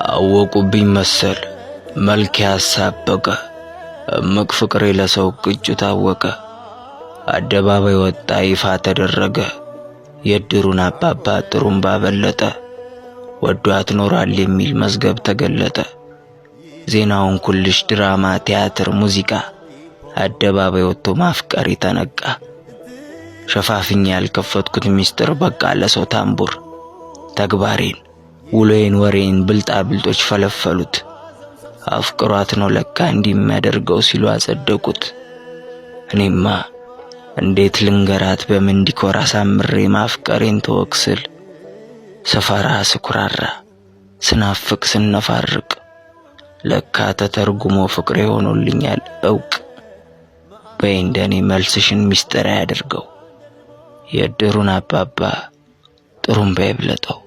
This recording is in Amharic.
አወቁብኝ መሰል መልክ ያሳበቀ እምቅ ፍቅሬ ለሰው ቅጩ ታወቀ። አደባባይ ወጣ ይፋ ተደረገ የድሩን አባባ ጥሩምባ በለጠ። ወዷት ኖራል የሚል መዝገብ ተገለጠ። ዜናውን ኩልሽ ድራማ ቲያትር ሙዚቃ አደባባይ ወጥቶ ማፍቀር ተነቃ። ሸፋፍኛ ያልከፈትኩት ሚስጥር በቃ ለሰው ታምቡር ተግባሬን ውሎዬን ወሬን ብልጣብልጦች ፈለፈሉት። አፍቅሯት ነው ለካ እንዲሚያደርገው ሲሉ አጸደቁት። እኔማ እንዴት ልንገራት በምን ዲኮር አሳምሬ ማፍቀሬን ተወክስል። ሰፈራ ስኩራራ ስናፍቅ ስነፋርቅ ለካ ተተርጉሞ ፍቅሬ ሆኖልኛል እውቅ። በእንደኔ መልስሽን ሚስጥር ያድርገው የድሩን አባባ ጥሩምባ ይብለጠው።